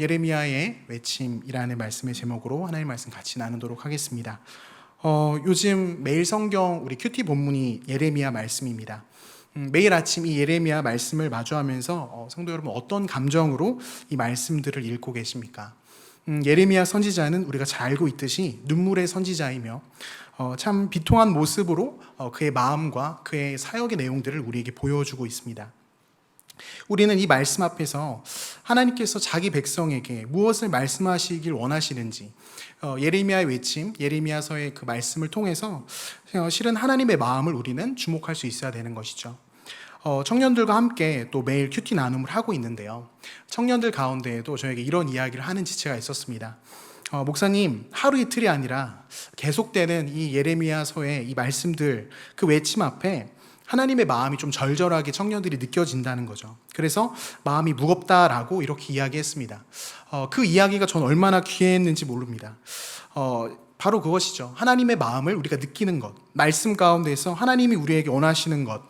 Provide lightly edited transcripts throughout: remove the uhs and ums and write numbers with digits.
예레미야의 외침이라는 말씀의 제목으로 하나님의 말씀 같이 나누도록 하겠습니다. 요즘 매일 성경 우리 큐티 본문이 예레미야 말씀입니다. 매일 아침 이 예레미야 말씀을 마주하면서 성도 여러분 어떤 감정으로 이 말씀들을 읽고 계십니까? 예레미야 선지자는 우리가 잘 알고 있듯이 눈물의 선지자이며 참 비통한 모습으로 그의 마음과 그의 사역의 내용들을 우리에게 보여주고 있습니다. 우리는 이 말씀 앞에서 하나님께서 자기 백성에게 무엇을 말씀하시길 원하시는지 예레미야의 외침, 예레미야서의 그 말씀을 통해서 실은 하나님의 마음을 우리는 주목할 수 있어야 되는 것이죠. 청년들과 함께 또 매일 큐티 나눔을 하고 있는데요. 청년들 가운데에도 저에게 이런 이야기를 하는 지체가 있었습니다. 목사님, 하루 이틀이 아니라 계속되는 이 예레미야서의 이 말씀들, 그 외침 앞에 하나님의 마음이 좀 절절하게 청년들이 느껴진다는 거죠. 그래서 마음이 무겁다라고 이렇게 이야기했습니다. 그 이야기가 전 얼마나 귀했는지 모릅니다. 바로 그것이죠. 하나님의 마음을 우리가 느끼는 것, 말씀 가운데서 하나님이 우리에게 원하시는 것,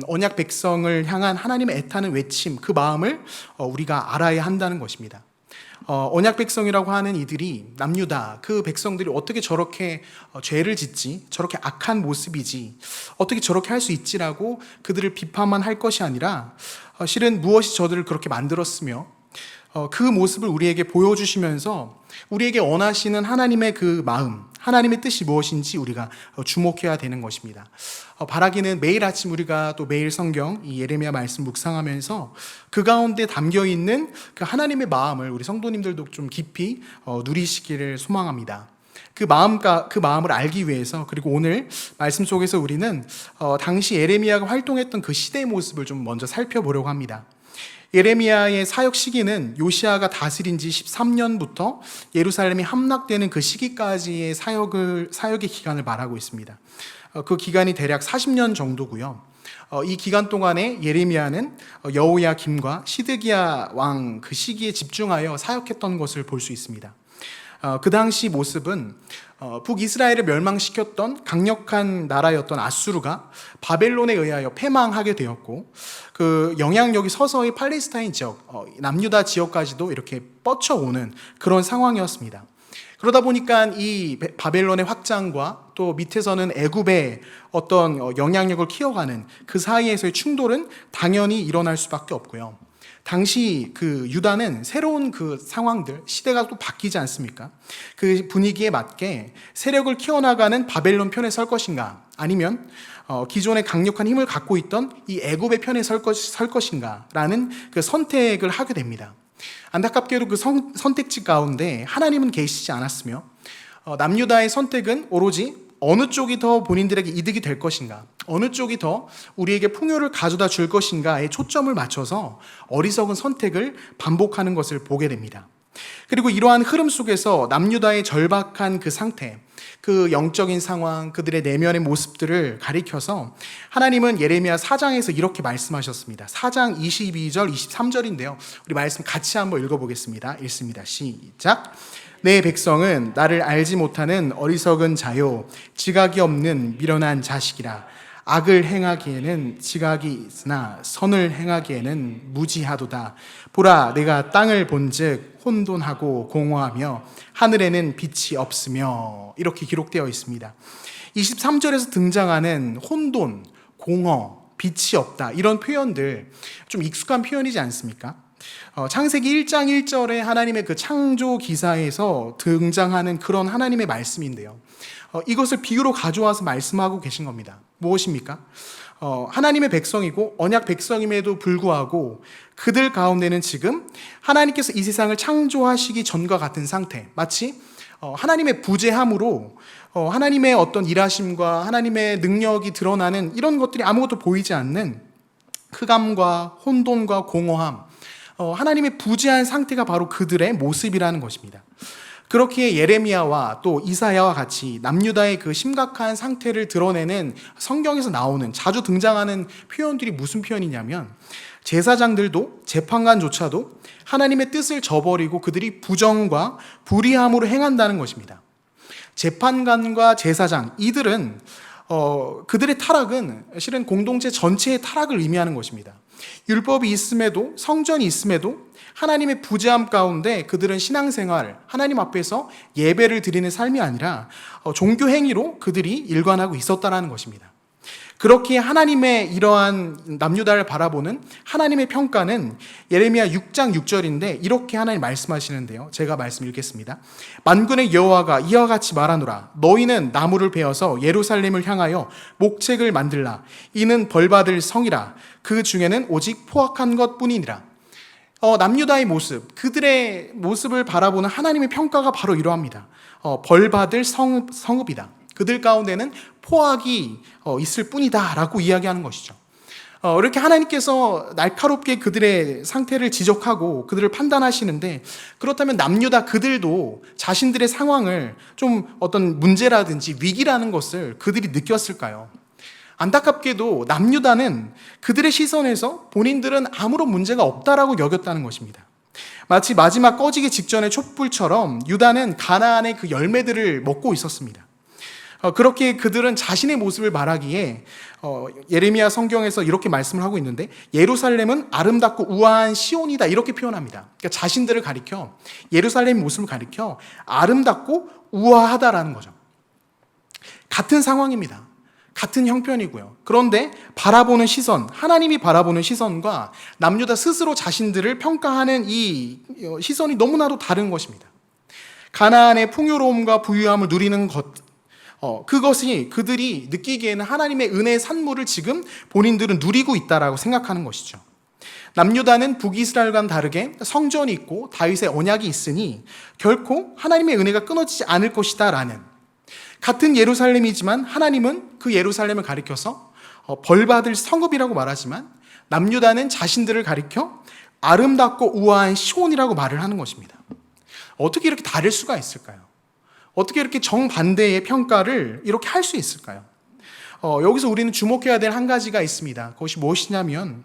언약 백성을 향한 하나님의 애타는 외침, 그 마음을 우리가 알아야 한다는 것입니다. 언약 백성이라고 하는 이들이 남유다, 그 백성들이 어떻게 저렇게 죄를 짓지, 저렇게 악한 모습이지, 어떻게 저렇게 할 수 있지라고 그들을 비판만 할 것이 아니라 실은 무엇이 저들을 그렇게 만들었으며 그 모습을 우리에게 보여주시면서 우리에게 원하시는 하나님의 그 마음, 하나님의 뜻이 무엇인지 우리가 주목해야 되는 것입니다. 바라기는 매일 아침 우리가 또 매일 성경 이 예레미야 말씀 묵상하면서 그 가운데 담겨있는 그 하나님의 마음을 우리 성도님들도 좀 깊이 누리시기를 소망합니다. 그 마음을 알기 위해서, 그리고 오늘 말씀 속에서 우리는 당시 예레미야가 활동했던 그 시대의 모습을 좀 먼저 살펴보려고 합니다. 예레미야의 사역 시기는 요시야가 다스린 지 13년부터 예루살렘이 함락되는 그 시기까지의 사역의 기간을 말하고 있습니다. 그 기간이 대략 40년 정도고요. 이 기간 동안에 예레미야는 여호야김과 시드기야 왕 그 시기에 집중하여 사역했던 것을 볼 수 있습니다. 그 당시 모습은 북이스라엘을 멸망시켰던 강력한 나라였던 아수르가 바벨론에 의하여 패망하게 되었고, 그 영향력이 서서히 팔레스타인 지역, 남유다 지역까지도 이렇게 뻗쳐오는 그런 상황이었습니다. 그러다 보니까 이 바벨론의 확장과 또 밑에서는 애굽의 어떤 영향력을 키워가는 그 사이에서의 충돌은 당연히 일어날 수밖에 없고요. 당시 그 유다는 새로운 그 상황들, 시대가 또 바뀌지 않습니까? 그 분위기에 맞게 세력을 키워나가는 바벨론 편에 설 것인가, 아니면 기존의 강력한 힘을 갖고 있던 이 애굽의 편에 설 것인가라는 그 선택을 하게 됩니다. 안타깝게도 그 선택지 가운데 하나님은 계시지 않았으며 남유다의 선택은 오로지 어느 쪽이 더 본인들에게 이득이 될 것인가, 어느 쪽이 더 우리에게 풍요를 가져다 줄 것인가에 초점을 맞춰서 어리석은 선택을 반복하는 것을 보게 됩니다. 그리고 이러한 흐름 속에서 남유다의 절박한 그 상태, 그 영적인 상황, 그들의 내면의 모습들을 가리켜서 하나님은 예레미야 4장에서 이렇게 말씀하셨습니다. 4장 22절, 23절인데요. 우리 말씀 같이 한번 읽어보겠습니다. 읽습니다. 시작. 내 백성은 나를 알지 못하는 어리석은 자요, 지각이 없는 미련한 자식이라. 악을 행하기에는 지각이 있으나 선을 행하기에는 무지하도다. 보라, 내가 땅을 본즉 혼돈하고 공허하며 하늘에는 빛이 없으며. 이렇게 기록되어 있습니다. 23절에서 등장하는 혼돈, 공허, 빛이 없다, 이런 표현들 좀 익숙한 표현이지 않습니까? 창세기 1장 1절에 하나님의 그 창조 기사에서 등장하는 그런 하나님의 말씀인데요. 이것을 비유로 가져와서 말씀하고 계신 겁니다. 무엇입니까? 하나님의 백성이고 언약 백성임에도 불구하고 그들 가운데는 지금 하나님께서 이 세상을 창조하시기 전과 같은 상태, 마치 하나님의 부재함으로 하나님의 어떤 일하심과 하나님의 능력이 드러나는 이런 것들이 아무것도 보이지 않는 흑암과 혼돈과 공허함, 하나님의 부재한 상태가 바로 그들의 모습이라는 것입니다. 그렇게 예레미야와 또 이사야와 같이 남유다의 그 심각한 상태를 드러내는 성경에서 나오는 자주 등장하는 표현들이 무슨 표현이냐면, 제사장들도 재판관조차도 하나님의 뜻을 저버리고 그들이 부정과 불의함으로 행한다는 것입니다. 재판관과 제사장, 이들은 그들의 타락은 실은 공동체 전체의 타락을 의미하는 것입니다. 율법이 있음에도, 성전이 있음에도 하나님의 부재함 가운데 그들은 신앙생활, 하나님 앞에서 예배를 드리는 삶이 아니라 종교 행위로 그들이 일관하고 있었다는 것입니다. 그렇게 하나님의 이러한 남유다를 바라보는 하나님의 평가는 예레미야 6장 6절인데 이렇게 하나님 말씀하시는데요. 제가 말씀 읽겠습니다. 만군의 여호와가 이와 같이 말하노라. 너희는 나무를 베어서 예루살렘을 향하여 목책을 만들라. 이는 벌받을 성이라. 그 중에는 오직 포악한 것뿐이니라. 남유다의 모습, 그들의 모습을 바라보는 하나님의 평가가 바로 이러합니다. 벌받을 성읍이다. 그들 가운데는 포악이 있을 뿐이다 라고 이야기하는 것이죠. 이렇게 하나님께서 날카롭게 그들의 상태를 지적하고 그들을 판단하시는데, 그렇다면 남유다 그들도 자신들의 상황을 좀 어떤 문제라든지 위기라는 것을 그들이 느꼈을까요? 안타깝게도 남유다는 그들의 시선에서 본인들은 아무런 문제가 없다라고 여겼다는 것입니다. 마치 마지막 꺼지기 직전의 촛불처럼 유다는 가나안의 그 열매들을 먹고 있었습니다. 그렇게 그들은 자신의 모습을 말하기에 예레미야 성경에서 이렇게 말씀을 하고 있는데, 예루살렘은 아름답고 우아한 시온이다 이렇게 표현합니다. 그러니까 자신들을 가리켜, 예루살렘의 모습을 가리켜 아름답고 우아하다라는 거죠. 같은 상황입니다. 같은 형편이고요. 그런데 바라보는 시선, 하나님이 바라보는 시선과 남유다 스스로 자신들을 평가하는 이 시선이 너무나도 다른 것입니다. 가나안의 풍요로움과 부유함을 누리는 것, 그것이 그들이 느끼기에는 하나님의 은혜의 산물을 지금 본인들은 누리고 있다라고 생각하는 것이죠. 남유다는 북이스라엘과는 다르게 성전이 있고 다윗의 언약이 있으니 결코 하나님의 은혜가 끊어지지 않을 것이다라는, 같은 예루살렘이지만 하나님은 그 예루살렘을 가리켜서 벌받을 성읍이라고 말하지만 남유다는 자신들을 가리켜 아름답고 우아한 시온이라고 말을 하는 것입니다. 어떻게 이렇게 다를 수가 있을까요? 어떻게 이렇게 정반대의 평가를 이렇게 할 수 있을까요? 여기서 우리는 주목해야 될 한 가지가 있습니다. 그것이 무엇이냐면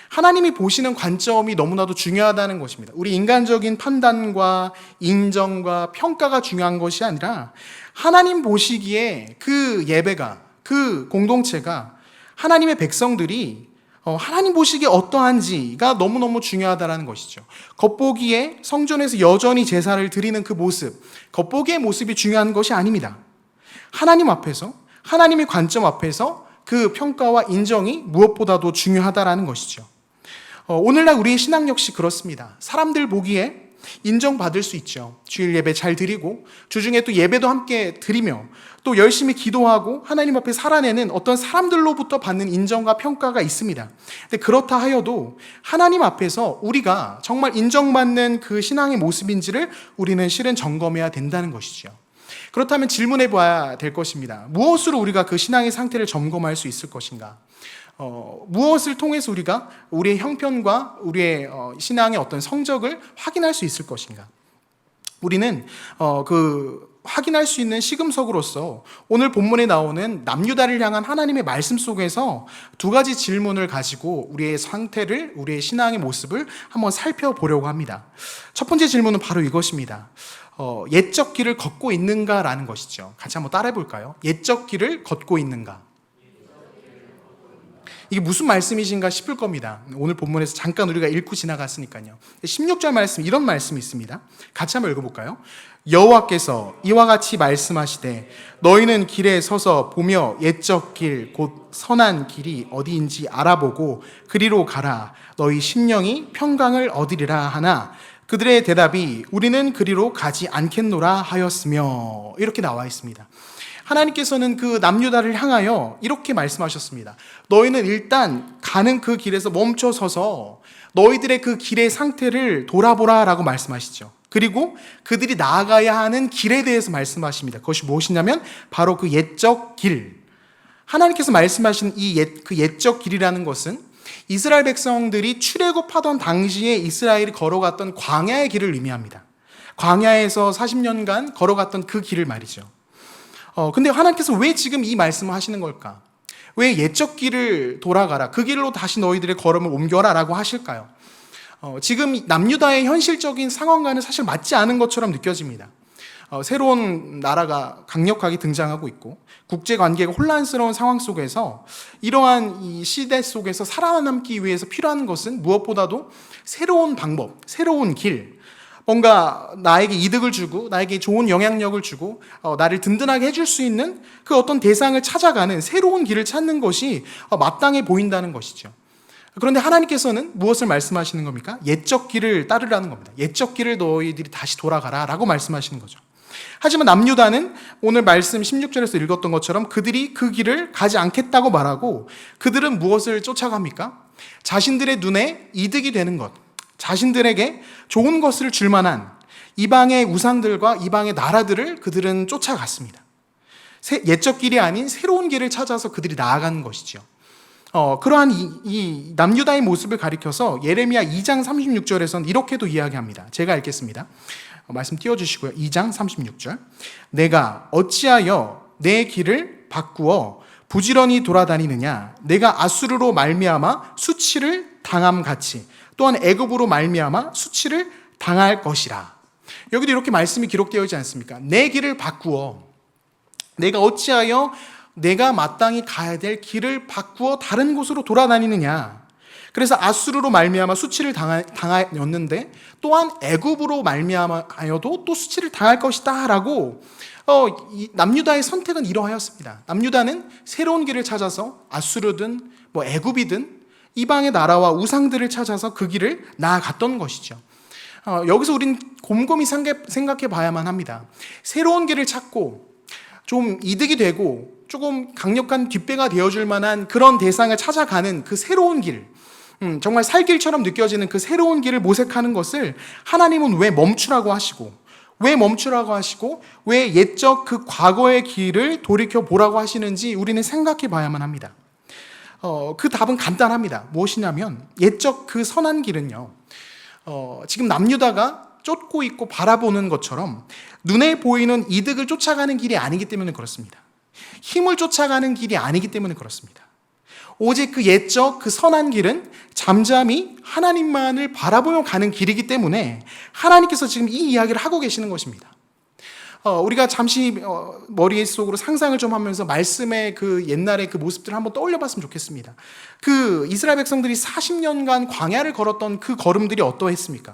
하나님이 보시는 관점이 너무나도 중요하다는 것입니다. 우리 인간적인 판단과 인정과 평가가 중요한 것이 아니라 하나님 보시기에 그 예배가, 그 공동체가, 하나님의 백성들이 하나님 보시기에 어떠한지가 너무너무 중요하다는 것이죠. 겉보기에 성전에서 여전히 제사를 드리는 그 모습, 겉보기의 모습이 중요한 것이 아닙니다. 하나님 앞에서, 하나님의 관점 앞에서 그 평가와 인정이 무엇보다도 중요하다는 것이죠. 오늘날 우리의 신앙 역시 그렇습니다. 사람들 보기에 인정받을 수 있죠. 주일 예배 잘 드리고 주중에 또 예배도 함께 드리며 또 열심히 기도하고 하나님 앞에 살아내는 어떤 사람들로부터 받는 인정과 평가가 있습니다. 근데 그렇다 하여도 하나님 앞에서 우리가 정말 인정받는 그 신앙의 모습인지를 우리는 실은 점검해야 된다는 것이죠. 그렇다면 질문해 봐야 될 것입니다. 무엇으로 우리가 그 신앙의 상태를 점검할 수 있을 것인가? 무엇을 통해서 우리가 우리의 형편과 우리의 신앙의 어떤 성적을 확인할 수 있을 것인가? 우리는 확인할 수 있는 시금석으로서 오늘 본문에 나오는 남유다를 향한 하나님의 말씀 속에서 두 가지 질문을 가지고 우리의 상태를, 우리의 신앙의 모습을 한번 살펴보려고 합니다. 첫 번째 질문은 바로 이것입니다. 옛적 길을 걷고 있는가라는 것이죠. 같이 한번 따라해 볼까요? 옛적 길을 걷고 있는가? 이게 무슨 말씀이신가 싶을 겁니다. 오늘 본문에서 잠깐 우리가 읽고 지나갔으니까요. 16절 말씀, 이런 말씀이 있습니다. 같이 한번 읽어볼까요? 여호와께서 이와 같이 말씀하시되 너희는 길에 서서 보며 옛적 길 곧 선한 길이 어디인지 알아보고 그리로 가라. 너희 심령이 평강을 얻으리라 하나 그들의 대답이 우리는 그리로 가지 않겠노라 하였으며, 이렇게 나와 있습니다. 하나님께서는 그 남유다를 향하여 이렇게 말씀하셨습니다. 너희는 일단 가는 그 길에서 멈춰서서 너희들의 그 길의 상태를 돌아보라 라고 말씀하시죠. 그리고 그들이 나아가야 하는 길에 대해서 말씀하십니다. 그것이 무엇이냐면 바로 그 옛적 길. 하나님께서 말씀하신 그 옛적 길이라는 것은 이스라엘 백성들이 출애굽하던 당시에 이스라엘이 걸어갔던 광야의 길을 의미합니다. 광야에서 40년간 걸어갔던 그 길을 말이죠. 근데 하나님께서 왜 지금 이 말씀을 하시는 걸까? 왜 옛적 길을 돌아가라, 그 길로 다시 너희들의 걸음을 옮겨라 라고 하실까요? 지금 남유다의 현실적인 상황과는 사실 맞지 않은 것처럼 느껴집니다. 새로운 나라가 강력하게 등장하고 있고 국제관계가 혼란스러운 상황 속에서 이러한 이 시대 속에서 살아남기 위해서 필요한 것은 무엇보다도 새로운 방법, 새로운 길, 뭔가 나에게 이득을 주고 나에게 좋은 영향력을 주고 나를 든든하게 해줄 수 있는 그 어떤 대상을 찾아가는 새로운 길을 찾는 것이 마땅해 보인다는 것이죠. 그런데 하나님께서는 무엇을 말씀하시는 겁니까? 옛적 길을 따르라는 겁니다. 옛적 길을 너희들이 다시 돌아가라 라고 말씀하시는 거죠. 하지만 남유다는 오늘 말씀 16절에서 읽었던 것처럼 그들이 그 길을 가지 않겠다고 말하고 그들은 무엇을 쫓아갑니까? 자신들의 눈에 이득이 되는 것, 자신들에게 좋은 것을 줄 만한 이방의 우상들과 이방의 나라들을 그들은 쫓아갔습니다. 옛적 길이 아닌 새로운 길을 찾아서 그들이 나아가는 것이죠. 그러한 이 남유다의 모습을 가리켜서 예레미야 2장 36절에서는 이렇게도 이야기합니다. 제가 읽겠습니다. 말씀 띄워주시고요. 2장 36절. 내가 어찌하여 내 길을 바꾸어 부지런히 돌아다니느냐? 내가 아수르로 말미암아 수치를 당함같이 또한 애굽으로 말미암아 수치를 당할 것이라. 여기도 이렇게 말씀이 기록되어 있지 않습니까? 내 길을 바꾸어, 내가 어찌하여 내가 마땅히 가야 될 길을 바꾸어 다른 곳으로 돌아다니느냐. 그래서 아수르로 말미암아 수치를 당하였는데 또한 애굽으로 말미암아여도 또 수치를 당할 것이다 라고 이 남유다의 선택은 이러하였습니다. 남유다는 새로운 길을 찾아서 아수르든 애굽이든 이방의 나라와 우상들을 찾아서 그 길을 나아갔던 것이죠. 여기서 우린 곰곰이 생각해 봐야만 합니다. 새로운 길을 찾고 좀 이득이 되고 조금 강력한 뒷배가 되어줄 만한 그런 대상을 찾아가는 그 새로운 길, 정말 살 길처럼 느껴지는 그 새로운 길을 모색하는 것을 하나님은 왜 멈추라고 하시고 왜 옛적 그 과거의 길을 돌이켜 보라고 하시는지 우리는 생각해 봐야만 합니다. 그 답은 간단합니다. 무엇이냐면 옛적 그 선한 길은요, 지금 남유다가 쫓고 있고 바라보는 것처럼 눈에 보이는 이득을 쫓아가는 길이 아니기 때문에 그렇습니다. 힘을 쫓아가는 길이 아니기 때문에 그렇습니다. 오직 그 옛적 그 선한 길은 잠잠히 하나님만을 바라보며 가는 길이기 때문에 하나님께서 지금 이 이야기를 하고 계시는 것입니다. 우리가 잠시 머릿속으로 상상을 좀 하면서 말씀의 그 옛날의 그 모습들을 한번 떠올려 봤으면 좋겠습니다. 그 이스라엘 백성들이 40년간 광야를 걸었던 그 걸음들이 어떠했습니까?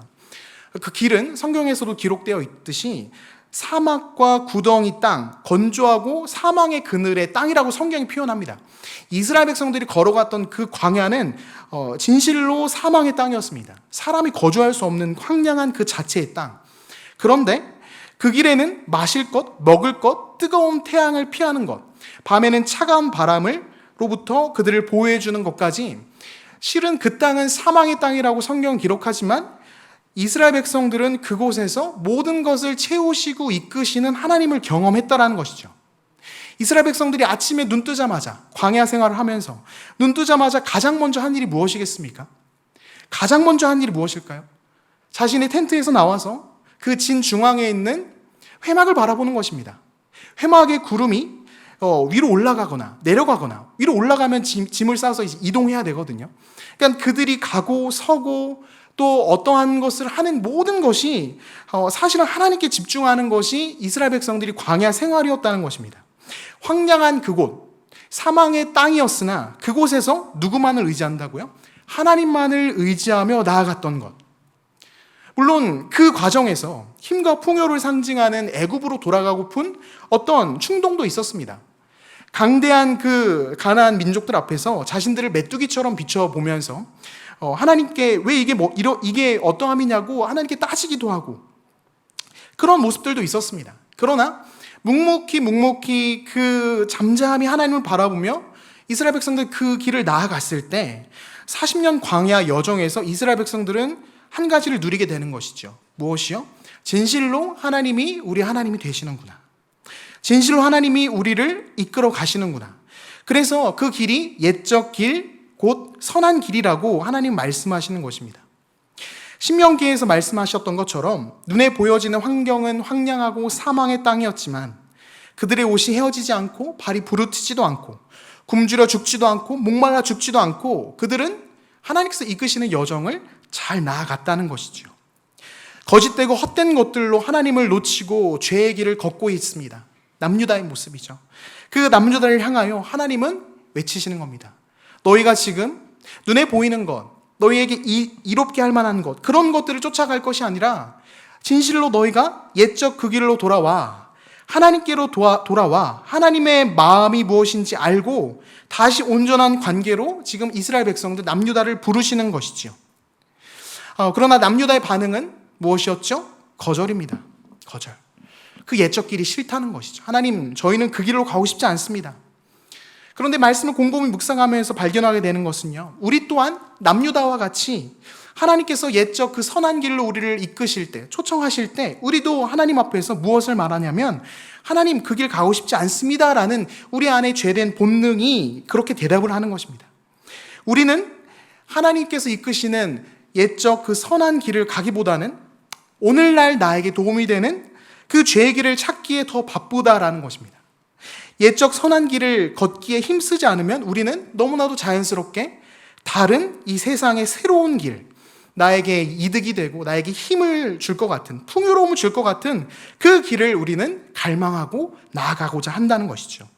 그 길은 성경에서도 기록되어 있듯이 사막과 구덩이 땅, 건조하고 사망의 그늘의 땅이라고 성경이 표현합니다. 이스라엘 백성들이 걸어갔던 그 광야는 진실로 사망의 땅이었습니다. 사람이 거주할 수 없는 황량한 그 자체의 땅. 그런데 그 길에는 마실 것, 먹을 것, 뜨거운 태양을 피하는 것, 밤에는 차가운 바람으로부터 그들을 보호해주는 것까지, 실은 그 땅은 사망의 땅이라고 성경은 기록하지만 이스라엘 백성들은 그곳에서 모든 것을 채우시고 이끄시는 하나님을 경험했다라는 것이죠. 이스라엘 백성들이 아침에 눈 뜨자마자 광야 생활을 하면서 눈 뜨자마자 가장 먼저 한 일이 무엇이겠습니까? 가장 먼저 한 일이 무엇일까요? 자신의 텐트에서 나와서 그 진 중앙에 있는 회막을 바라보는 것입니다. 회막의 구름이 위로 올라가거나 내려가거나, 위로 올라가면 짐을 싸서 이동해야 되거든요. 그러니까 그들이 가고 서고 또 어떠한 것을 하는 모든 것이 사실은 하나님께 집중하는 것이 이스라엘 백성들이 광야 생활이었다는 것입니다. 황량한 그곳, 사망의 땅이었으나 그곳에서 누구만을 의지한다고요? 하나님만을 의지하며 나아갔던 것. 물론 그 과정에서 힘과 풍요를 상징하는 애굽으로 돌아가고픈 어떤 충동도 있었습니다. 강대한 그 가나안 민족들 앞에서 자신들을 메뚜기처럼 비춰보면서 하나님께 왜 이게 어떠함이냐고 하나님께 따지기도 하고 그런 모습들도 있었습니다. 그러나 묵묵히 그 잠잠히 하나님을 바라보며 이스라엘 백성들 그 길을 나아갔을 때 40년 광야 여정에서 이스라엘 백성들은 한 가지를 누리게 되는 것이죠. 무엇이요? 진실로 하나님이 우리 하나님이 되시는구나. 진실로 하나님이 우리를 이끌어 가시는구나. 그래서 그 길이 옛적 길, 곧 선한 길이라고 하나님 말씀하시는 것입니다. 신명기에서 말씀하셨던 것처럼 눈에 보여지는 환경은 황량하고 사망의 땅이었지만 그들의 옷이 헤어지지 않고 발이 부르트지도 않고 굶주려 죽지도 않고 목말라 죽지도 않고 그들은 하나님께서 이끄시는 여정을 잘 나아갔다는 것이죠. 거짓되고 헛된 것들로 하나님을 놓치고 죄의 길을 걷고 있습니다. 남유다의 모습이죠. 그 남유다를 향하여 하나님은 외치시는 겁니다. 너희가 지금 눈에 보이는 것, 너희에게 이롭게 할 만한 것, 그런 것들을 쫓아갈 것이 아니라 진실로 너희가 옛적 그 길로 돌아와 하나님께로 돌아와 하나님의 마음이 무엇인지 알고 다시 온전한 관계로 지금 이스라엘 백성들 남유다를 부르시는 것이지요. 그러나 남유다의 반응은 무엇이었죠? 거절입니다. 거절. 그 옛적 길이 싫다는 것이죠. 하나님, 저희는 그 길로 가고 싶지 않습니다. 그런데 말씀을 곰곰이 묵상하면서 발견하게 되는 것은요, 우리 또한 남유다와 같이 하나님께서 옛적 그 선한 길로 우리를 이끄실 때, 초청하실 때 우리도 하나님 앞에서 무엇을 말하냐면 하나님, 그 길 가고 싶지 않습니다라는 우리 안에 죄된 본능이 그렇게 대답을 하는 것입니다. 우리는 하나님께서 이끄시는 옛적 그 선한 길을 가기보다는 오늘날 나에게 도움이 되는 그 죄의 길을 찾기에 더 바쁘다라는 것입니다. 옛적 선한 길을 걷기에 힘쓰지 않으면 우리는 너무나도 자연스럽게 다른 이 세상의 새로운 길, 나에게 이득이 되고 나에게 힘을 줄 것 같은, 풍요로움을 줄 것 같은 그 길을 우리는 갈망하고 나아가고자 한다는 것이죠.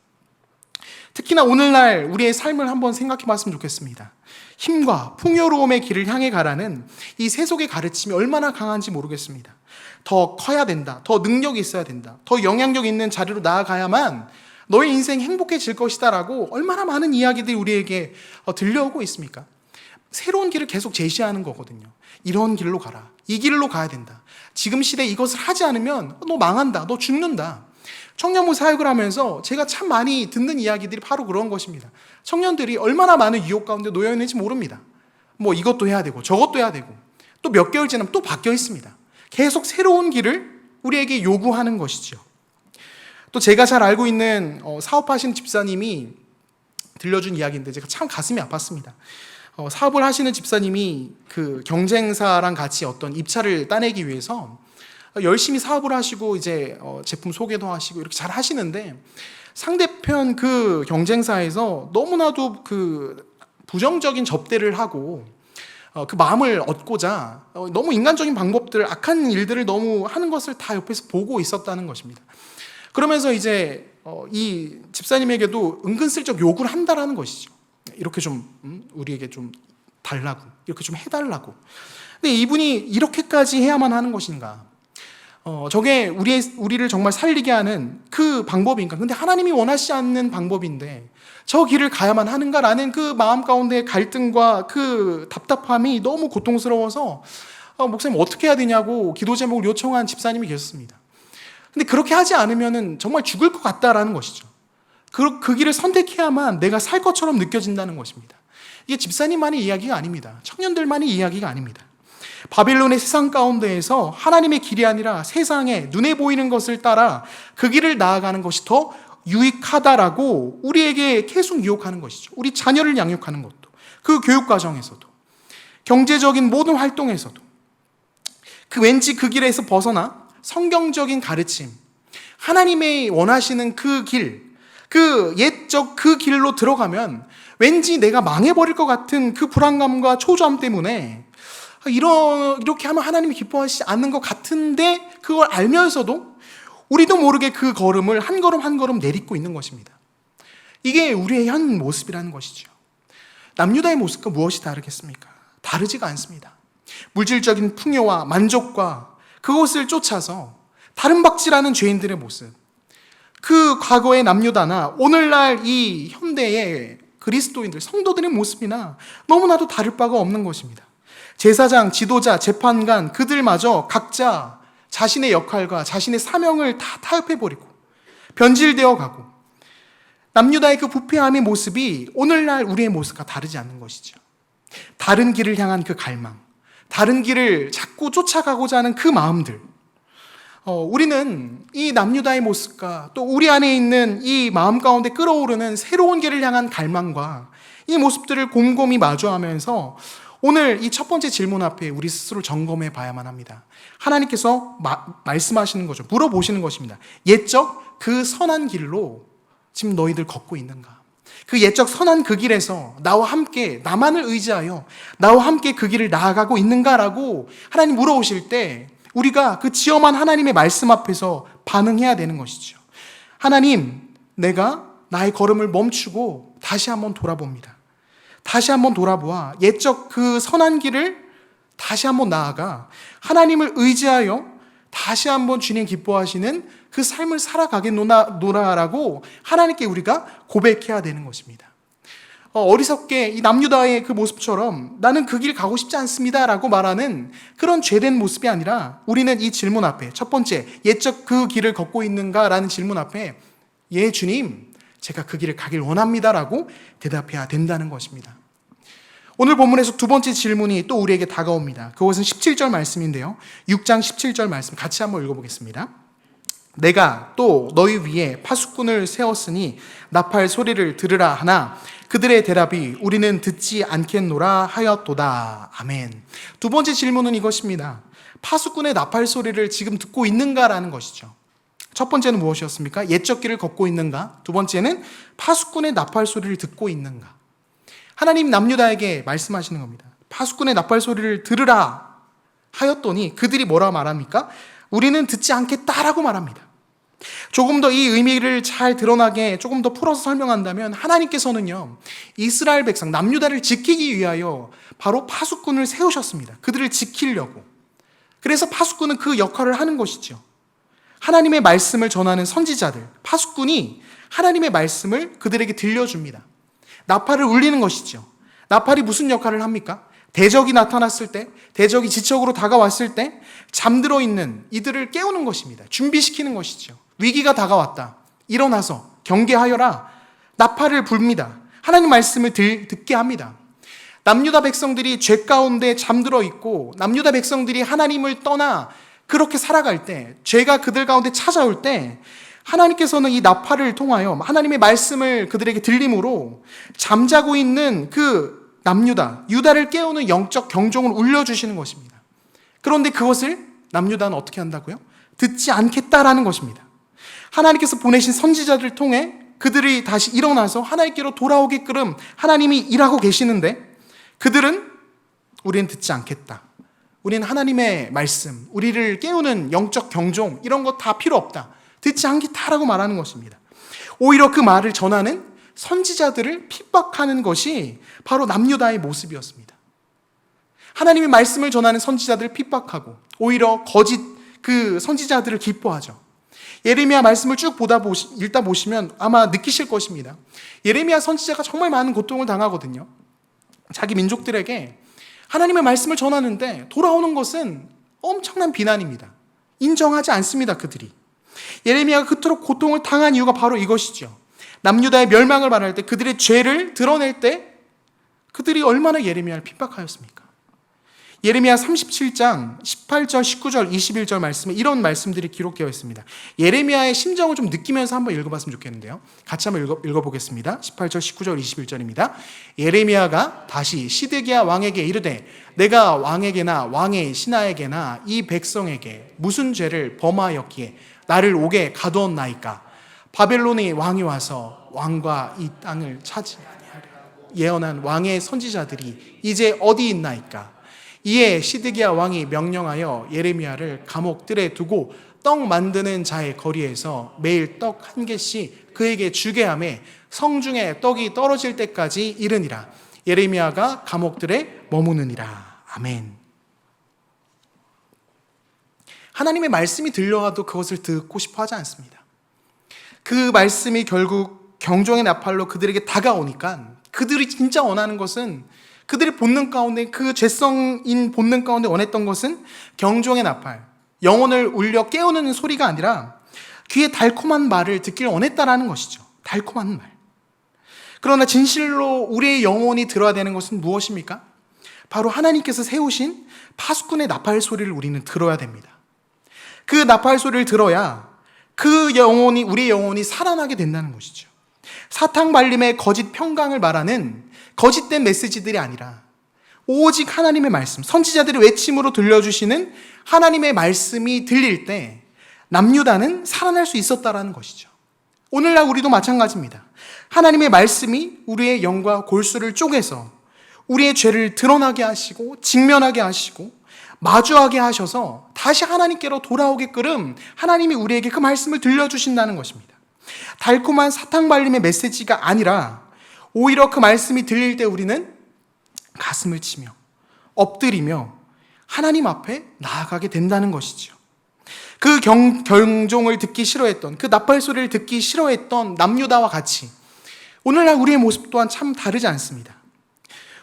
특히나 오늘날 우리의 삶을 한번 생각해 봤으면 좋겠습니다. 힘과 풍요로움의 길을 향해 가라는 이 세속의 가르침이 얼마나 강한지 모르겠습니다. 더 커야 된다, 더 능력이 있어야 된다, 더 영향력 있는 자리로 나아가야만 너의 인생이 행복해질 것이다 라고 얼마나 많은 이야기들이 우리에게 들려오고 있습니까? 새로운 길을 계속 제시하는 거거든요. 이런 길로 가라, 이 길로 가야 된다, 지금 시대에 이것을 하지 않으면 너 망한다, 너 죽는다. 청년부 사역을 하면서 제가 참 많이 듣는 이야기들이 바로 그런 것입니다. 청년들이 얼마나 많은 유혹 가운데 놓여 있는지 모릅니다. 뭐 이것도 해야 되고 저것도 해야 되고 또 몇 개월 지나면 또 바뀌어 있습니다. 계속 새로운 길을 우리에게 요구하는 것이죠. 또 제가 잘 알고 있는 사업하시는 집사님이 들려준 이야기인데 제가 참 가슴이 아팠습니다. 사업을 하시는 집사님이 그 경쟁사랑 같이 어떤 입찰을 따내기 위해서 열심히 사업을 하시고 이제 제품 소개도 하시고 이렇게 잘 하시는데 상대편 그 경쟁사에서 너무나도 그 부정적인 접대를 하고 그 마음을 얻고자 너무 인간적인 방법들, 악한 일들을 너무 하는 것을 다 옆에서 보고 있었다는 것입니다. 그러면서 이제 이 집사님에게도 은근슬쩍 욕을 한다라는 것이죠. 이렇게 좀 우리에게 좀 달라고, 이렇게 좀 해달라고. 근데 이분이 이렇게까지 해야만 하는 것인가? 저게 우리를 정말 살리게 하는 그 방법인가? 근데 하나님이 원하시지 않는 방법인데 저 길을 가야만 하는가라는 그 마음 가운데 갈등과 그 답답함이 너무 고통스러워서 목사님 어떻게 해야 되냐고 기도 제목을 요청한 집사님이 계셨습니다. 근데 그렇게 하지 않으면 정말 죽을 것 같다라는 것이죠. 그 길을 선택해야만 내가 살 것처럼 느껴진다는 것입니다. 이게 집사님만의 이야기가 아닙니다. 청년들만의 이야기가 아닙니다. 바빌론의 세상 가운데에서 하나님의 길이 아니라 세상에 눈에 보이는 것을 따라 그 길을 나아가는 것이 더 유익하다라고 우리에게 계속 유혹하는 것이죠. 우리 자녀를 양육하는 것도, 그 교육 과정에서도, 경제적인 모든 활동에서도 그 왠지 그 길에서 벗어나 성경적인 가르침, 하나님의 원하시는 그 길, 그 옛적 그 길로 들어가면 왠지 내가 망해버릴 것 같은 그 불안감과 초조함 때문에 이렇게 하면 하나님이 기뻐하시지 않는 것 같은데 그걸 알면서도 우리도 모르게 그 걸음을 한 걸음 한 걸음 내딛고 있는 것입니다. 이게 우리의 현 모습이라는 것이죠. 남유다의 모습과 무엇이 다르겠습니까? 다르지가 않습니다. 물질적인 풍요와 만족과 그것을 쫓아서 다른 박질하는 죄인들의 모습, 그 과거의 남유다나 오늘날 이 현대의 그리스도인들, 성도들의 모습이나 너무나도 다를 바가 없는 것입니다. 제사장, 지도자, 재판관, 그들마저 각자 자신의 역할과 자신의 사명을 다 타협해버리고 변질되어 가고 남유다의 그 부패함의 모습이 오늘날 우리의 모습과 다르지 않는 것이죠. 다른 길을 향한 그 갈망, 다른 길을 자꾸 쫓아가고자 하는 그 마음들, 우리는 이 남유다의 모습과 또 우리 안에 있는 이 마음 가운데 끓어오르는 새로운 길을 향한 갈망과 이 모습들을 곰곰이 마주하면서 오늘 이 첫 번째 질문 앞에 우리 스스로 점검해 봐야만 합니다. 하나님께서 말씀하시는 거죠. 물어보시는 것입니다. 옛적 그 선한 길로 지금 너희들 걷고 있는가? 그 옛적 선한 그 길에서 나와 함께, 나만을 의지하여 나와 함께 그 길을 나아가고 있는가라고 하나님 물어오실 때 우리가 그 지엄한 하나님의 말씀 앞에서 반응해야 되는 것이죠. 하나님, 내가 나의 걸음을 멈추고 다시 한번 돌아봅니다. 다시 한번 돌아보아 옛적 그 선한 길을 다시 한번 나아가 하나님을 의지하여 다시 한번 주님 기뻐하시는 그 삶을 살아가겠노라라고 하나님께 우리가 고백해야 되는 것입니다. 어리석게 이 남유다의 그 모습처럼 나는 그 길 가고 싶지 않습니다 라고 말하는 그런 죄된 모습이 아니라 우리는 이 질문 앞에 첫 번째, 옛적 그 길을 걷고 있는가 라는 질문 앞에 예 주님, 제가 그 길을 가길 원합니다 라고 대답해야 된다는 것입니다. 오늘 본문에서 두 번째 질문이 또 우리에게 다가옵니다. 그것은 17절 말씀인데요, 6장 17절 말씀 같이 한번 읽어보겠습니다. 내가 또 너희 위에 파수꾼을 세웠으니 나팔 소리를 들으라 하나 그들의 대답이 우리는 듣지 않겠노라 하였도다. 아멘. 두 번째 질문은 이것입니다. 파수꾼의 나팔 소리를 지금 듣고 있는가라는 것이죠. 첫 번째는 무엇이었습니까? 옛적 길을 걷고 있는가? 두 번째는 파수꾼의 나팔 소리를 듣고 있는가? 하나님 남유다에게 말씀하시는 겁니다. 파수꾼의 나팔 소리를 들으라 하였더니 그들이 뭐라 말합니까? 우리는 듣지 않겠다라고 말합니다. 조금 더 이 의미를 잘 드러나게 조금 더 풀어서 설명한다면 하나님께서는요, 이스라엘 백성 남유다를 지키기 위하여 바로 파수꾼을 세우셨습니다. 그들을 지키려고. 그래서 파수꾼은 그 역할을 하는 것이죠. 하나님의 말씀을 전하는 선지자들, 파수꾼이 하나님의 말씀을 그들에게 들려줍니다. 나팔을 울리는 것이죠. 나팔이 무슨 역할을 합니까? 대적이 나타났을 때, 대적이 지적으로 다가왔을 때 잠들어 있는 이들을 깨우는 것입니다. 준비시키는 것이죠. 위기가 다가왔다. 일어나서 경계하여라. 나팔을 불니다. 하나님 말씀을 듣게 합니다. 남유다 백성들이 죄 가운데 잠들어 있고 남유다 백성들이 하나님을 떠나 그렇게 살아갈 때, 죄가 그들 가운데 찾아올 때 하나님께서는 이 나팔을 통하여 하나님의 말씀을 그들에게 들림으로 잠자고 있는 그 남유다, 유다를 깨우는 영적 경종을 울려주시는 것입니다. 그런데 그것을 남유다는 어떻게 한다고요? 듣지 않겠다라는 것입니다. 하나님께서 보내신 선지자들을 통해 그들이 다시 일어나서 하나님께로 돌아오게끔 하나님이 일하고 계시는데 그들은 우리는 듣지 않겠다. 우리는 하나님의 말씀, 우리를 깨우는 영적 경종 이런 거 다 필요 없다. 듣지 않겠다라고 말하는 것입니다. 오히려 그 말을 전하는 선지자들을 핍박하는 것이 바로 남유다의 모습이었습니다. 하나님의 말씀을 전하는 선지자들을 핍박하고 오히려 거짓 그 선지자들을 기뻐하죠. 예레미야 말씀을 쭉 읽다 보시면 아마 느끼실 것입니다. 예레미야 선지자가 정말 많은 고통을 당하거든요. 자기 민족들에게 하나님의 말씀을 전하는데 돌아오는 것은 엄청난 비난입니다. 인정하지 않습니다, 그들이. 예레미야가 그토록 고통을 당한 이유가 바로 이것이죠. 남유다의 멸망을 말할 때 그들의 죄를 드러낼 때 그들이 얼마나 예레미야를 핍박하였습니까? 예레미야 37장 18절, 19절, 21절 말씀에 이런 말씀들이 기록되어 있습니다. 예레미야의 심정을 좀 느끼면서 한번 읽어봤으면 좋겠는데요. 같이 한번 읽어보겠습니다. 18절, 19절, 21절입니다. 예레미야가 다시 시드기야 왕에게 이르되 내가 왕에게나 왕의 신하에게나 이 백성에게 무슨 죄를 범하였기에 나를 옥에 가두었나이까? 바벨론의 왕이 와서 왕과 이 땅을 차지하리라 예언한 왕의 선지자들이 이제 어디 있나이까? 이에 시드기야 왕이 명령하여 예레미야를 감옥들에 두고 떡 만드는 자의 거리에서 매일 떡 한 개씩 그에게 주게 하매 성중에 떡이 떨어질 때까지 이르니라. 예레미야가 감옥들에 머무느니라. 아멘. 하나님의 말씀이 들려와도 그것을 듣고 싶어 하지 않습니다. 그 말씀이 결국 경종의 나팔로 그들에게 다가오니까 그들이 진짜 원하는 것은, 그들의 본능 가운데, 그 죄성인 본능 가운데 원했던 것은 경종의 나팔, 영혼을 울려 깨우는 소리가 아니라 귀에 달콤한 말을 듣길 원했다라는 것이죠. 달콤한 말. 그러나 진실로 우리의 영혼이 들어야 되는 것은 무엇입니까? 바로 하나님께서 세우신 파수꾼의 나팔 소리를 우리는 들어야 됩니다. 그 나팔 소리를 들어야 그 영혼이, 우리의 영혼이 살아나게 된다는 것이죠. 사탕발림의 거짓 평강을 말하는 거짓된 메시지들이 아니라 오직 하나님의 말씀, 선지자들의 외침으로 들려주시는 하나님의 말씀이 들릴 때 남유다는 살아날 수 있었다라는 것이죠. 오늘날 우리도 마찬가지입니다. 하나님의 말씀이 우리의 영과 골수를 쪼개서 우리의 죄를 드러나게 하시고 직면하게 하시고 마주하게 하셔서 다시 하나님께로 돌아오게끔 하나님이 우리에게 그 말씀을 들려주신다는 것입니다. 달콤한 사탕 발림의 메시지가 아니라 오히려 그 말씀이 들릴 때 우리는 가슴을 치며 엎드리며 하나님 앞에 나아가게 된다는 것이죠. 그 경종을 듣기 싫어했던, 그 나팔 소리를 듣기 싫어했던 남유다와 같이 오늘날 우리의 모습 또한 참 다르지 않습니다.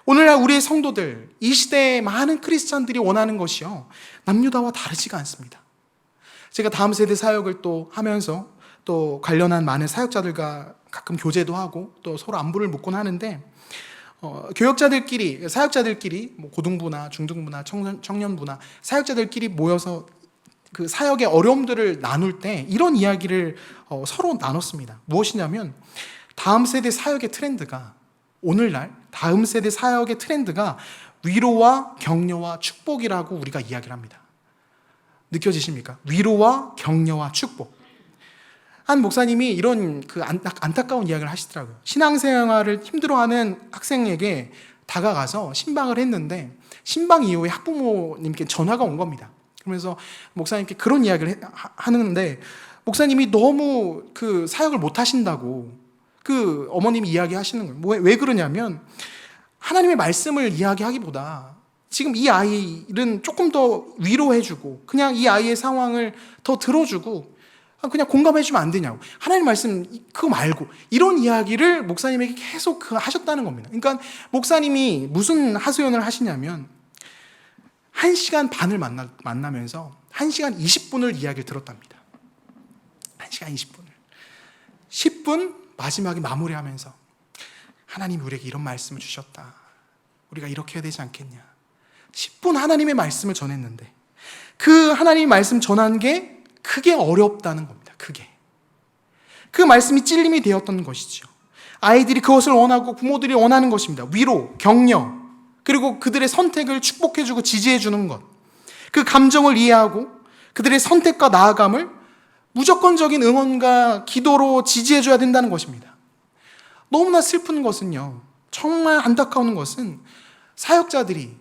오늘날 우리의 성도들, 이 시대의 많은 크리스찬들이 원하는 것이요, 남유다와 다르지가 않습니다. 제가 다음 세대 사역을 또 하면서 또 관련한 많은 사역자들과 가끔 교제도 하고 또 서로 안부를 묻곤 하는데, 교역자들끼리, 사역자들끼리, 고등부나 중등부나 청년부나 사역자들끼리 모여서 그 사역의 어려움들을 나눌 때 이런 이야기를 서로 나눴습니다. 무엇이냐면, 다음 세대 사역의 트렌드가, 오늘날 다음 세대 사역의 트렌드가 위로와 격려와 축복이라고 우리가 이야기를 합니다. 느껴지십니까? 위로와 격려와 축복. 한 목사님이 이런 그 안타까운 이야기를 하시더라고요. 신앙생활을 힘들어하는 학생에게 다가가서 신방을 했는데, 신방 이후에 학부모님께 전화가 온 겁니다. 그러면서 목사님께 그런 이야기를 하는데, 목사님이 너무 그 사역을 못 하신다고 그 어머님이 이야기하시는 거예요. 왜 그러냐면, 하나님의 말씀을 이야기하기보다 지금 이 아이는 조금 더 위로해주고 그냥 이 아이의 상황을 더 들어주고 그냥 공감해주면 안 되냐고, 하나님 말씀 그거 말고, 이런 이야기를 목사님에게 계속 하셨다는 겁니다. 그러니까 목사님이 무슨 하소연을 하시냐면, 1시간 반을 만나면서 1시간 20분을 이야기를 들었답니다. 1시간 20분을 10분 마지막에 마무리하면서, 하나님이 우리에게 이런 말씀을 주셨다, 우리가 이렇게 해야 되지 않겠냐. 10분 하나님의 말씀을 전했는데, 그 하나님의 말씀 전한 게 그게 어렵다는 겁니다. 그 말씀이 찔림이 되었던 것이죠. 아이들이 그것을 원하고 부모들이 원하는 것입니다. 위로, 격려, 그리고 그들의 선택을 축복해주고 지지해주는 것, 그 감정을 이해하고 그들의 선택과 나아감을 무조건적인 응원과 기도로 지지해줘야 된다는 것입니다. 너무나 슬픈 것은요, 정말 안타까운 것은 사역자들이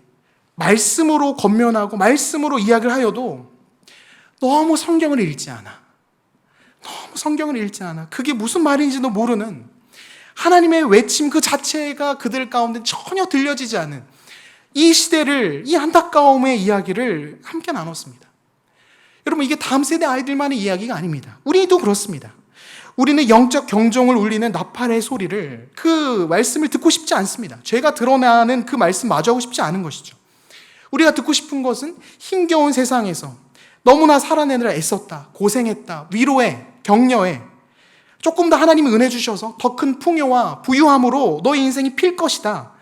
말씀으로 권면하고 말씀으로 이야기를 하여도 너무 성경을 읽지 않아. 그게 무슨 말인지도 모르는, 하나님의 외침 그 자체가 그들 가운데 전혀 들려지지 않은 이 시대를, 이 안타까움의 이야기를 함께 나눴습니다. 여러분, 이게 다음 세대 아이들만의 이야기가 아닙니다. 우리도 그렇습니다. 우리는 영적 경종을 울리는 나팔의 소리를, 그 말씀을 듣고 싶지 않습니다. 죄가 드러나는 그 말씀 마주하고 싶지 않은 것이죠. 우리가 듣고 싶은 것은 힘겨운 세상에서 너무나 살아내느라 애썼다, 고생했다, 위로해, 격려해, 조금 더 하나님이 은혜 주셔서 더 큰 풍요와 부유함으로 너의 인생이 필 것이다,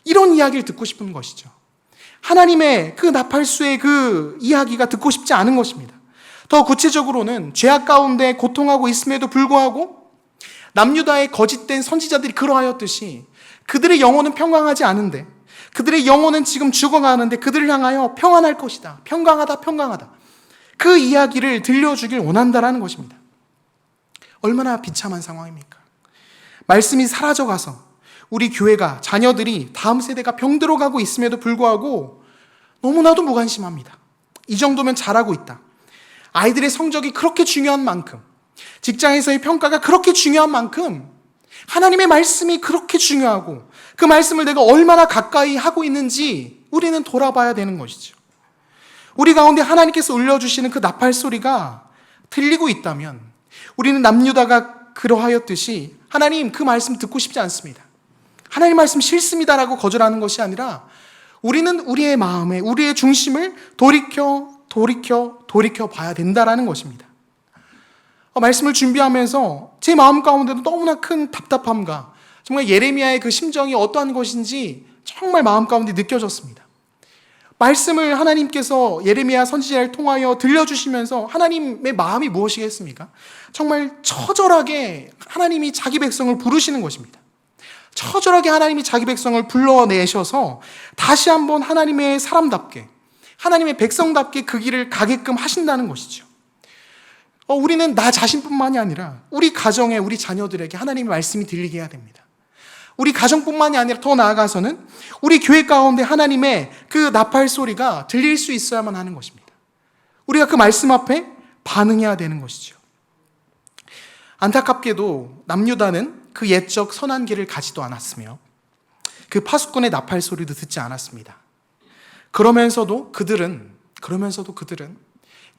이런 이야기를 듣고 싶은 것이죠. 하나님의 그 나팔수의 그 이야기가 듣고 싶지 않은 것입니다. 더 구체적으로는 죄악 가운데 고통하고 있음에도 불구하고 남유다의 거짓된 선지자들이 그러하였듯이 그들의 영혼은 평강하지 않은데, 그들의 영혼은 지금 죽어가는데 그들을 향하여 평안할 것이다, 평강하다, 그 이야기를 들려주길 원한다라는 것입니다. 얼마나 비참한 상황입니까? 말씀이 사라져가서 우리 교회가, 자녀들이, 다음 세대가 병들어가고 있음에도 불구하고 너무나도 무관심합니다. 이 정도면 잘하고 있다, 아이들의 성적이 그렇게 중요한 만큼, 직장에서의 평가가 그렇게 중요한 만큼 하나님의 말씀이 그렇게 중요하고 그 말씀을 내가 얼마나 가까이 하고 있는지 우리는 돌아봐야 되는 것이죠. 우리 가운데 하나님께서 울려주시는 그 나팔 소리가 들리고 있다면, 우리는 남유다가 그러하였듯이 하나님 그 말씀 듣고 싶지 않습니다, 하나님 말씀 싫습니다라고 거절하는 것이 아니라, 우리는 우리의 마음에, 우리의 중심을 돌이켜 봐야 된다라는 것입니다. 말씀을 준비하면서 제 마음 가운데도 너무나 큰 답답함과 정말 예레미야의 그 심정이 어떠한 것인지 정말 마음 가운데 느껴졌습니다. 말씀을 하나님께서 예레미야 선지자를 통하여 들려주시면서 하나님의 마음이 무엇이겠습니까? 정말 처절하게 하나님이 자기 백성을 부르시는 것입니다. 처절하게 하나님이 자기 백성을 불러내셔서 다시 한번 하나님의 사람답게, 하나님의 백성답게 그 길을 가게끔 하신다는 것이죠. 우리는 나 자신뿐만이 아니라 우리 가정에, 우리 자녀들에게 하나님의 말씀이 들리게 해야 됩니다. 우리 가정뿐만이 아니라 더 나아가서는 우리 교회 가운데 하나님의 그 나팔 소리가 들릴 수 있어야만 하는 것입니다. 우리가 그 말씀 앞에 반응해야 되는 것이죠. 안타깝게도 남유다는 그 옛적 선한 길을 가지도 않았으며 그 파수꾼의 나팔 소리도 듣지 않았습니다. 그러면서도 그들은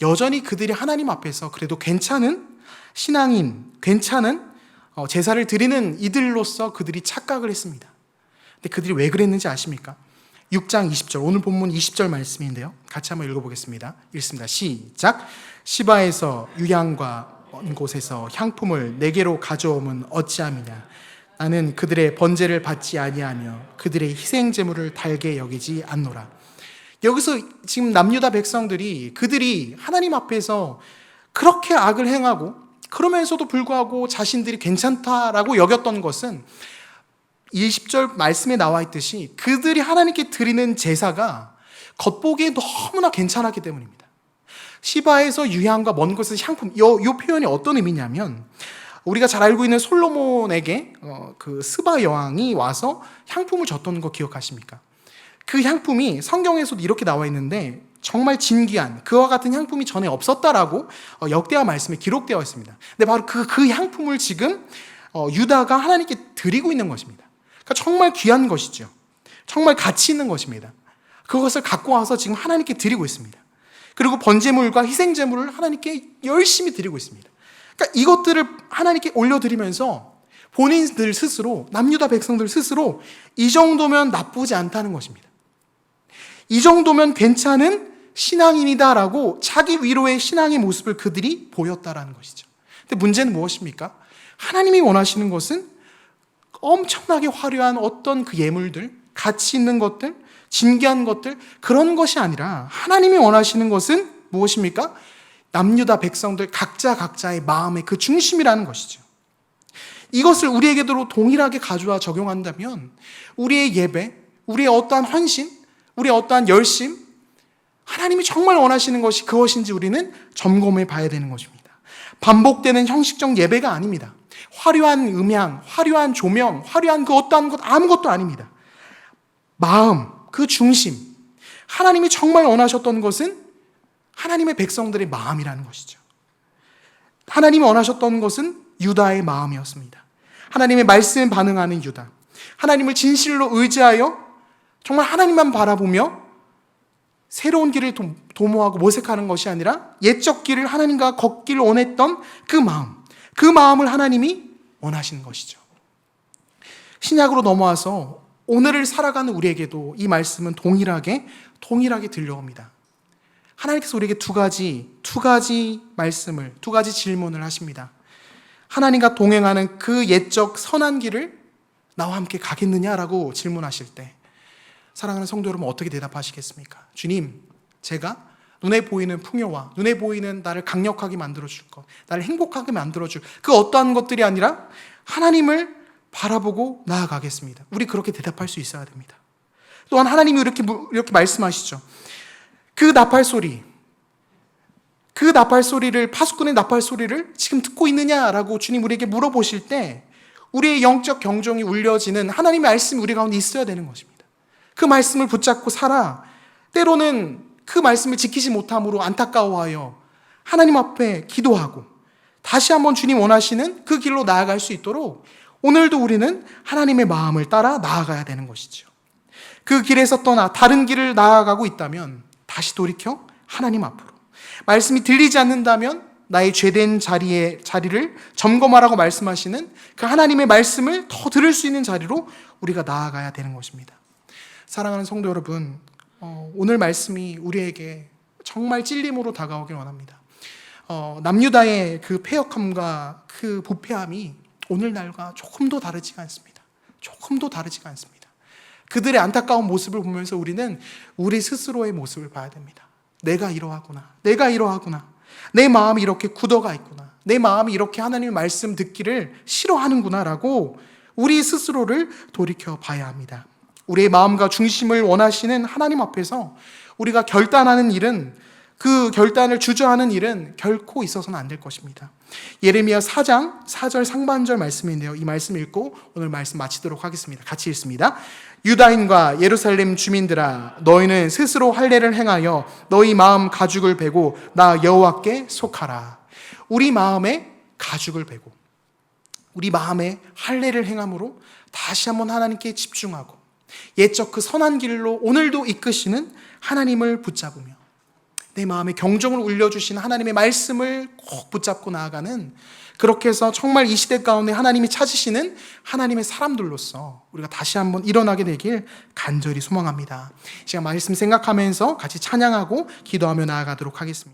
여전히 그들이 하나님 앞에서 그래도 괜찮은 신앙인, 괜찮은 제사를 드리는 이들로서 그들이 착각을 했습니다. 근데 그들이 왜 그랬는지 아십니까? 6장 20절, 오늘 본문 20절 말씀인데요. 같이 한번 읽어보겠습니다. 읽습니다. 시작. 시바에서 유향과 먼 곳에서 향품을 내게로 가져오면 어찌함이냐. 나는 그들의 번제를 받지 아니하며 그들의 희생제물을 달게 여기지 않노라. 여기서 지금 남유다 백성들이 그들이 하나님 앞에서 그렇게 악을 행하고 그러면서도 불구하고 자신들이 괜찮다라고 여겼던 것은 20절 말씀에 나와 있듯이 그들이 하나님께 드리는 제사가 겉보기에 너무나 괜찮았기 때문입니다. 시바에서 유향과 먼 곳에서 향품, 이 표현이 어떤 의미냐면 우리가 잘 알고 있는 솔로몬에게 그 스바 여왕이 와서 향품을 줬던 거 기억하십니까? 그 향품이 성경에서도 이렇게 나와 있는데 정말 진귀한 그와 같은 향품이 전에 없었다라고 역대하 말씀에 기록되어 있습니다. 근데 바로 그 향품을 지금 유다가 하나님께 드리고 있는 것입니다. 그러니까 정말 귀한 것이죠. 정말 가치 있는 것입니다. 그것을 갖고 와서 지금 하나님께 드리고 있습니다. 그리고 번제물과 희생제물을 하나님께 열심히 드리고 있습니다. 그러니까 이것들을 하나님께 올려드리면서 본인들 스스로, 남유다 백성들 스스로 이 정도면 나쁘지 않다는 것입니다. 이 정도면 괜찮은 신앙인이다라고 자기 위로의 신앙의 모습을 그들이 보였다라는 것이죠. 근데 문제는 무엇입니까? 하나님이 원하시는 것은 엄청나게 화려한 어떤 그 예물들, 가치 있는 것들, 진귀한 것들, 그런 것이 아니라 하나님이 원하시는 것은 무엇입니까? 남유다 백성들 각자의 마음의 그 중심이라는 것이죠. 이것을 우리에게도 동일하게 가져와 적용한다면 우리의 예배, 우리의 어떠한 헌신, 우리의 어떠한 열심, 하나님이 정말 원하시는 것이 그것인지 우리는 점검해 봐야 되는 것입니다. 반복되는 형식적 예배가 아닙니다. 화려한 음향, 화려한 조명, 화려한 그 어떠한 것 아무것도 아닙니다. 마음, 그 중심, 하나님이 정말 원하셨던 것은 하나님의 백성들의 마음이라는 것이죠. 하나님이 원하셨던 것은 유다의 마음이었습니다. 하나님의 말씀에 반응하는 유다, 하나님을 진실로 의지하여 정말 하나님만 바라보며 새로운 길을 도모하고 모색하는 것이 아니라 옛적 길을 하나님과 걷기를 원했던 그 마음을 하나님이 원하시는 것이죠. 신약으로 넘어와서 오늘을 살아가는 우리에게도 이 말씀은 동일하게 들려옵니다. 하나님께서 우리에게 두 가지 말씀을, 두 가지 질문을 하십니다. 하나님과 동행하는 그 옛적 선한 길을 나와 함께 가겠느냐라고 질문하실 때 사랑하는 성도 여러분 어떻게 대답하시겠습니까? 주님, 제가 눈에 보이는 풍요와 눈에 보이는 나를 강력하게 만들어줄 것, 나를 행복하게 만들어줄 그 어떠한 것들이 아니라 하나님을 바라보고 나아가겠습니다. 우리 그렇게 대답할 수 있어야 됩니다. 또한 하나님이 이렇게 말씀하시죠. 그 나팔 소리를, 파수꾼의 나팔 소리를 지금 듣고 있느냐라고 주님 우리에게 물어보실 때 우리의 영적 경종이 울려지는 하나님의 말씀이 우리 가운데 있어야 되는 것입니다. 그 말씀을 붙잡고 살아 때로는 그 말씀을 지키지 못함으로 안타까워하여 하나님 앞에 기도하고 다시 한번 주님 원하시는 그 길로 나아갈 수 있도록 오늘도 우리는 하나님의 마음을 따라 나아가야 되는 것이죠. 그 길에서 떠나 다른 길을 나아가고 있다면 다시 돌이켜 하나님 앞으로, 말씀이 들리지 않는다면 나의 죄된 자리를 점검하라고 말씀하시는 그 하나님의 말씀을 더 들을 수 있는 자리로 우리가 나아가야 되는 것입니다. 사랑하는 성도 여러분, 오늘 말씀이 우리에게 정말 찔림으로 다가오길 원합니다. 남유다의 그 패역함과 그 부패함이 오늘날과 조금도 다르지가 않습니다. 그들의 안타까운 모습을 보면서 우리는 우리 스스로의 모습을 봐야 됩니다. 내가 이러하구나. 내 마음이 이렇게 굳어가 있구나. 내 마음이 이렇게 하나님의 말씀 듣기를 싫어하는구나라고 우리 스스로를 돌이켜 봐야 합니다. 우리의 마음과 중심을 원하시는 하나님 앞에서 우리가 결단하는 일은, 그 결단을 주저하는 일은 결코 있어서는 안 될 것입니다. 예레미야 4장 4절 상반절 말씀인데요. 이 말씀 읽고 오늘 말씀 마치도록 하겠습니다. 같이 읽습니다. 유다인과 예루살렘 주민들아, 너희는 스스로 할례를 행하여 너희 마음 가죽을 베고 나 여호와께 속하라. 우리 마음에 가죽을 베고 우리 마음에 할례를 행함으로 다시 한번 하나님께 집중하고 옛적 그 선한 길로 오늘도 이끄시는 하나님을 붙잡으며 내 마음에 경종을 울려주시는 하나님의 말씀을 꼭 붙잡고 나아가는, 그렇게 해서 정말 이 시대 가운데 하나님이 찾으시는 하나님의 사람들로서 우리가 다시 한번 일어나게 되길 간절히 소망합니다. 이 시간 말씀 생각하면서 같이 찬양하고 기도하며 나아가도록 하겠습니다.